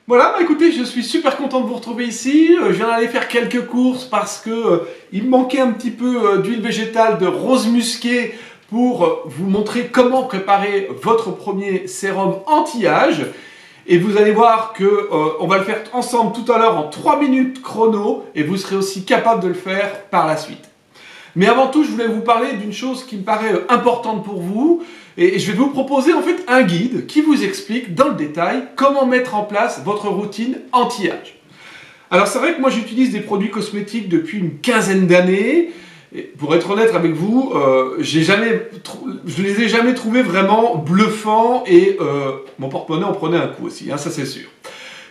Voilà, bah écoutez, je suis super content de vous retrouver ici. Je viens d'aller faire quelques courses parce que il me manquait un petit peu d'huile végétale de rose musquée pour vous montrer comment préparer votre premier sérum anti-âge. Et vous allez voir que on va le faire ensemble tout à l'heure en 3 minutes chrono et vous serez aussi capable de le faire par la suite. Mais avant tout, je voulais vous parler d'une chose qui me paraît importante pour vous. Et je vais vous proposer en fait un guide qui vous explique dans le détail comment mettre en place votre routine anti-âge. Alors c'est vrai que moi j'utilise des produits cosmétiques depuis une quinzaine d'années. Et pour être honnête avec vous, je ne les ai jamais trouvés vraiment bluffants et mon porte-monnaie en prenait un coup aussi, hein, ça c'est sûr.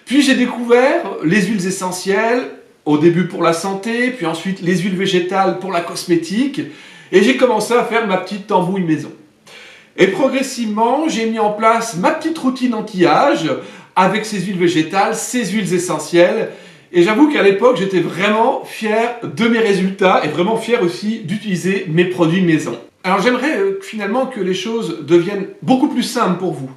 Puis j'ai découvert les huiles essentielles, au début pour la santé, puis ensuite les huiles végétales pour la cosmétique, et j'ai commencé à faire ma petite tambouille maison. Et progressivement, j'ai mis en place ma petite routine anti-âge avec ces huiles végétales, ces huiles essentielles, et j'avoue qu'à l'époque, j'étais vraiment fier de mes résultats et vraiment fier aussi d'utiliser mes produits maison. Alors j'aimerais finalement que les choses deviennent beaucoup plus simples pour vous.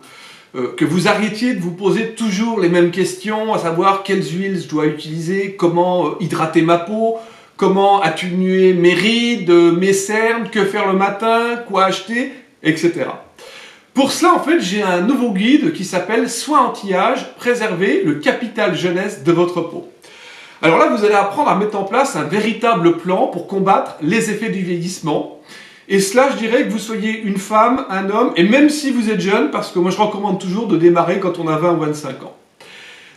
Que vous arrêtiez de vous poser toujours les mêmes questions, à savoir quelles huiles je dois utiliser, comment hydrater ma peau, comment atténuer mes rides, mes cernes, que faire le matin, quoi acheter, etc. Pour cela, en fait, j'ai un nouveau guide qui s'appelle Soins anti-âge, préserver le capital jeunesse de votre peau. Alors là, vous allez apprendre à mettre en place un véritable plan pour combattre les effets du vieillissement. Et cela, je dirais que vous soyez une femme, un homme, et même si vous êtes jeune, parce que moi je recommande toujours de démarrer quand on a 20 ou 25 ans.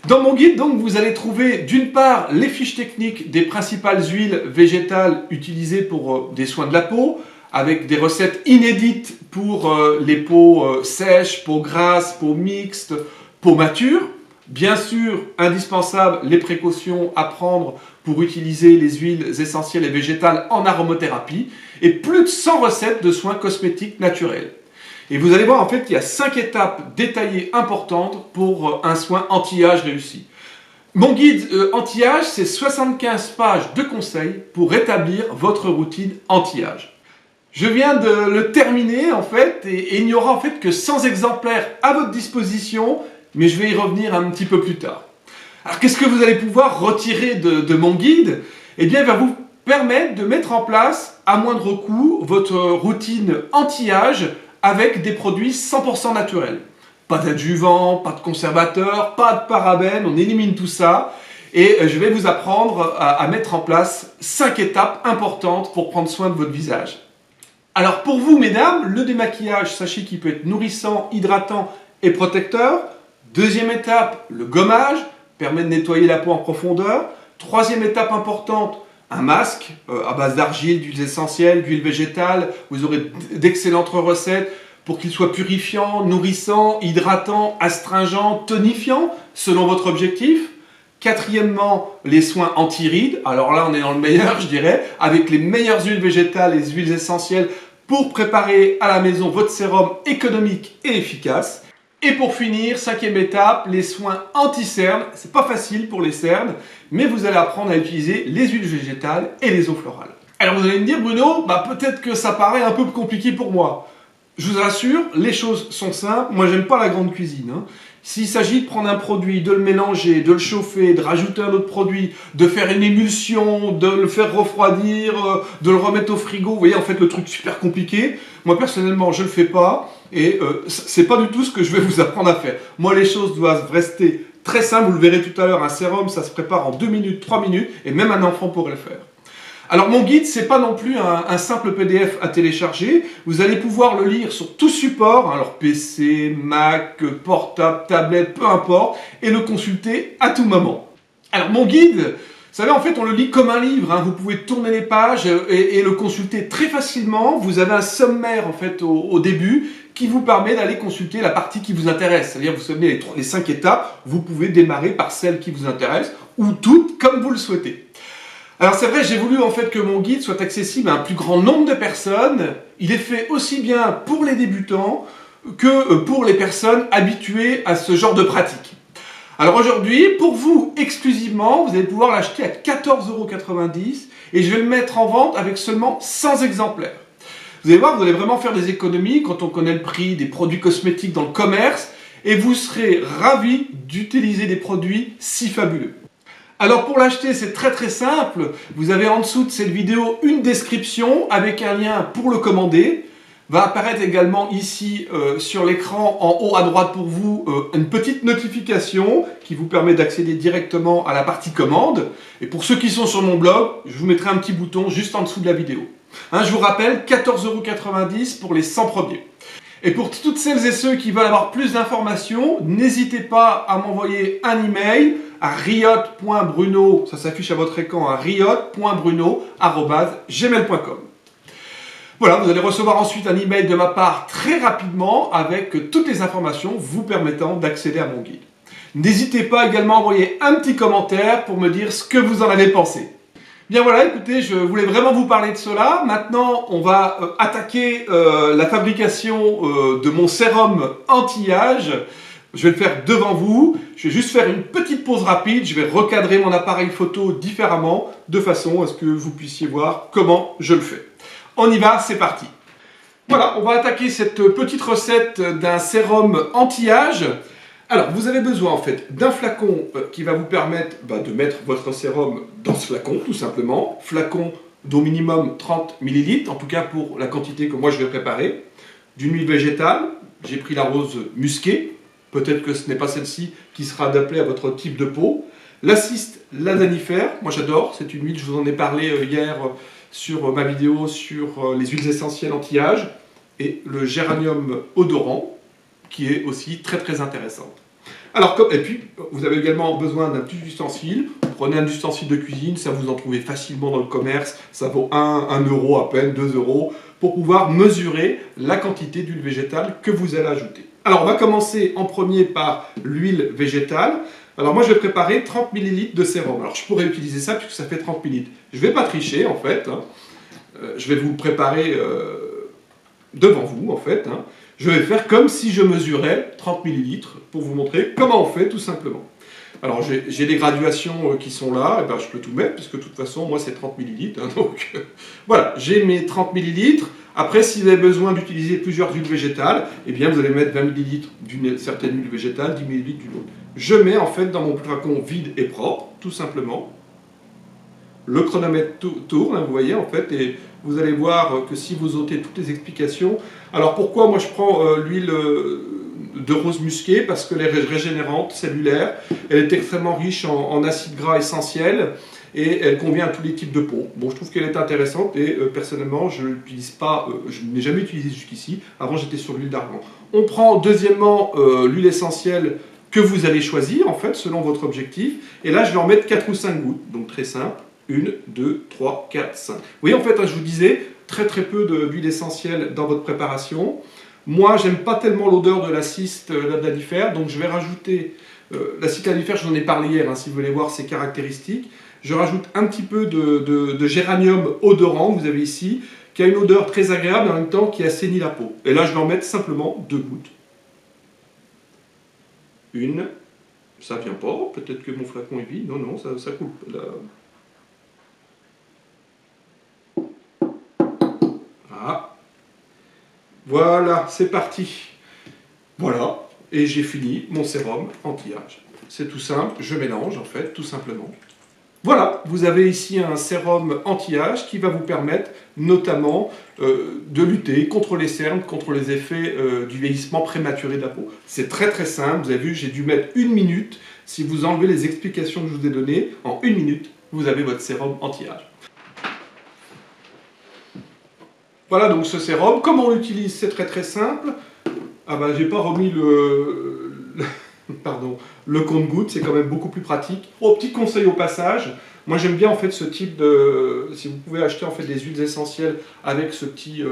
Dans mon guide, donc, vous allez trouver d'une part les fiches techniques des principales huiles végétales utilisées pour des soins de la peau, avec des recettes inédites pour les peaux sèches, peaux grasses, peaux mixtes, peaux matures. Bien sûr, indispensable, les précautions à prendre pour utiliser les huiles essentielles et végétales en aromothérapie et plus de 100 recettes de soins cosmétiques naturels. Et vous allez voir en fait qu'il y a 5 étapes détaillées importantes pour un soin anti-âge réussi. Mon guide anti-âge, c'est 75 pages de conseils pour rétablir votre routine anti-âge. Je viens de le terminer en fait et il n'y aura en fait que 100 exemplaires à votre disposition, mais je vais y revenir un petit peu plus tard. Alors qu'est-ce que vous allez pouvoir retirer de mon guide? Eh bien, il va vous permettre de mettre en place à moindre coût votre routine anti-âge avec des produits 100% naturels. Pas d'adjuvants, pas de conservateurs, pas de parabènes, on élimine tout ça. Et je vais vous apprendre à mettre en place 5 étapes importantes pour prendre soin de votre visage. Alors pour vous, mesdames, le démaquillage, sachez qu'il peut être nourrissant, hydratant et protecteur. Deuxième étape, le gommage, permet de nettoyer la peau en profondeur. Troisième étape importante, un masque à base d'argile, d'huiles essentielles, d'huile végétale. Vous aurez d'excellentes recettes pour qu'il soit purifiant, nourrissant, hydratant, astringent, tonifiant, selon votre objectif. Quatrièmement, les soins anti-rides. Alors là, on est dans le meilleur, je dirais, avec les meilleures huiles végétales et les huiles essentielles pour préparer à la maison votre sérum économique et efficace. Et pour finir, cinquième étape, les soins anti-cernes. C'est pas facile pour les cernes, mais vous allez apprendre à utiliser les huiles végétales et les eaux florales. Alors vous allez me dire, Bruno, peut-être que ça paraît un peu compliqué pour moi. Je vous rassure, les choses sont simples. Moi, j'aime pas la grande cuisine. S'il s'agit de prendre un produit, de le mélanger, de le chauffer, de rajouter un autre produit, de faire une émulsion, de le faire refroidir, de le remettre au frigo, vous voyez, en fait, le truc super compliqué. Moi, personnellement, je le fais pas et c'est pas du tout ce que je vais vous apprendre à faire. Moi, les choses doivent rester très simples. Vous le verrez tout à l'heure, un sérum, ça se prépare en 2 minutes, 3 minutes et même un enfant pourrait le faire. Alors mon guide, c'est pas non plus un simple PDF à télécharger. Vous allez pouvoir le lire sur tout support, alors PC, Mac, portable, tablette, peu importe, et le consulter à tout moment. Alors mon guide, vous savez, en fait, on le lit comme un livre. Vous pouvez tourner les pages et le consulter très facilement. Vous avez un sommaire en fait au début qui vous permet d'aller consulter la partie qui vous intéresse. C'est-à-dire, vous savez, les 5 étapes, vous pouvez démarrer par celle qui vous intéresse ou toutes comme vous le souhaitez. Alors c'est vrai, j'ai voulu en fait que mon guide soit accessible à un plus grand nombre de personnes. Il est fait aussi bien pour les débutants que pour les personnes habituées à ce genre de pratique. Alors aujourd'hui, pour vous exclusivement, vous allez pouvoir l'acheter à 14,90 € et je vais le mettre en vente avec seulement 100 exemplaires. Vous allez voir, vous allez vraiment faire des économies quand on connaît le prix des produits cosmétiques dans le commerce. et vous serez ravis d'utiliser des produits si fabuleux. Alors pour l'acheter, c'est très simple. Vous avez en dessous de cette vidéo une description avec un lien pour le commander. Va apparaître également ici sur l'écran en haut à droite pour vous une petite notification qui vous permet d'accéder directement à la partie commande. Et pour ceux qui sont sur mon blog, je vous mettrai un petit bouton juste en dessous de la vidéo. Je vous rappelle, 14,90 € pour les 100 premiers. Et pour toutes celles et ceux qui veulent avoir plus d'informations, n'hésitez pas à m'envoyer un email à riot.bruno, ça s'affiche à votre écran, à riot.bruno@gmail.com. Voilà, vous allez recevoir ensuite un email de ma part très rapidement avec toutes les informations vous permettant d'accéder à mon guide. N'hésitez pas également à envoyer un petit commentaire pour me dire ce que vous en avez pensé. Bien voilà, écoutez, je voulais vraiment vous parler de cela. Maintenant, on va attaquer la fabrication de mon sérum anti-âge. Je vais le faire devant vous. Je vais juste faire une petite pause rapide. Je vais recadrer mon appareil photo différemment, de façon à ce que vous puissiez voir comment je le fais. On y va, c'est parti. Voilà, on va attaquer cette petite recette d'un sérum anti-âge. Alors, vous avez besoin en fait d'un flacon qui va vous permettre de mettre votre sérum dans ce flacon, tout simplement. Flacon d'au minimum 30 ml, en tout cas pour la quantité que moi je vais préparer. D'une huile végétale, j'ai pris la rose musquée. Peut-être que ce n'est pas celle-ci qui sera adaptée à votre type de peau. L'aciste ladanifère, moi j'adore, c'est une huile, je vous en ai parlé hier sur ma vidéo sur les huiles essentielles anti-âge. Et le géranium odorant, qui est aussi très intéressante. Alors, et puis, vous avez également besoin d'un petit ustensile. Prenez un ustensile de cuisine, ça vous en trouvez facilement dans le commerce. Ça vaut 1 € à peine, 2 € pour pouvoir mesurer la quantité d'huile végétale que vous allez ajouter. Alors, on va commencer en premier par l'huile végétale. Alors, moi, je vais préparer 30 ml de sérum. Alors, je pourrais utiliser ça puisque ça fait 30 ml. Je ne vais pas tricher, en fait. Je vais vous le préparer devant vous, en fait. Je vais faire comme si je mesurais 30 ml pour vous montrer comment on fait, tout simplement. Alors, j'ai des graduations qui sont là, et je peux tout mettre, puisque de toute façon, moi, c'est 30 ml. Donc, voilà, j'ai mes 30 ml. Après, si vous avez besoin d'utiliser plusieurs huiles végétales, eh bien, vous allez mettre 20 ml d'une certaine huile végétale, 10 ml d'une autre. Je mets, en fait, dans mon flacon vide et propre, tout simplement. Le chronomètre tourne, vous voyez, en fait, et vous allez voir que si vous ôtez toutes les explications... Alors, pourquoi moi je prends l'huile de rose musquée? Parce qu'elle est régénérante, cellulaire, elle est extrêmement riche en acides gras essentiels, et elle convient à tous les types de peau. Bon, je trouve qu'elle est intéressante, et personnellement, je l'utilise pas, je ne l'ai jamais utilisée jusqu'ici. Avant, j'étais sur l'huile d'argan. On prend, deuxièmement, l'huile essentielle que vous allez choisir, en fait, selon votre objectif, et là, je vais en mettre 4 ou 5 gouttes, donc très simple. 1, 2, 3, 4, 5. Vous voyez, en fait, je vous disais, très peu d'huile essentielle dans votre préparation. Moi, j'aime pas tellement l'odeur de l'aciste ladanifère, donc je vais rajouter... l'aciste ladanifère, je vous en ai parlé hier, si vous voulez voir ses caractéristiques. Je rajoute un petit peu de géranium odorant, vous avez ici, qui a une odeur très agréable et en même temps qui assainit la peau. Et là, je vais en mettre simplement 2 gouttes. 1, ça vient pas, peut-être que mon flacon est vide. Non, ça coule. Là. Voilà, c'est parti. Voilà, et j'ai fini mon sérum anti-âge. C'est tout simple, je mélange en fait, tout simplement. Voilà, vous avez ici un sérum anti-âge qui va vous permettre notamment de lutter contre les cernes, contre les effets du vieillissement prématuré de la peau. C'est très simple, vous avez vu, j'ai dû mettre 1 minute. Si vous enlevez les explications que je vous ai données, en 1 minute, vous avez votre sérum anti-âge. Voilà donc ce sérum. Comment on l'utilise? C'est très simple. J'ai pas remis le compte-gouttes, c'est quand même beaucoup plus pratique. Petit conseil au passage, moi j'aime bien en fait ce type de... Si vous pouvez acheter en fait des huiles essentielles avec ce petit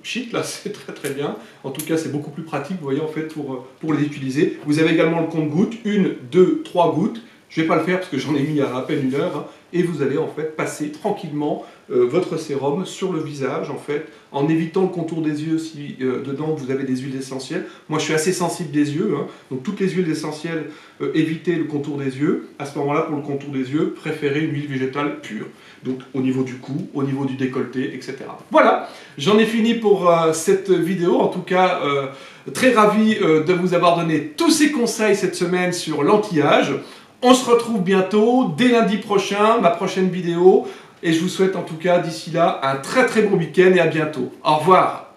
pchit là, c'est très bien. En tout cas c'est beaucoup plus pratique, vous voyez en fait pour les utiliser. Vous avez également le compte-gouttes, 1, 2, 3 gouttes. Je ne vais pas le faire parce que j'en ai mis à peine 1 heure, hein, et vous allez en fait passer tranquillement votre sérum sur le visage en fait, en évitant le contour des yeux si dedans vous avez des huiles essentielles. Moi je suis assez sensible des yeux, hein, donc toutes les huiles essentielles, évitez le contour des yeux. À ce moment-là, pour le contour des yeux, préférez une huile végétale pure. Donc au niveau du cou, au niveau du décolleté, etc. Voilà, j'en ai fini pour cette vidéo. En tout cas, très ravi de vous avoir donné tous ces conseils cette semaine sur l'anti-âge. On se retrouve bientôt, dès lundi prochain, ma prochaine vidéo. Et je vous souhaite en tout cas d'ici là un très très bon week-end et à bientôt. Au revoir.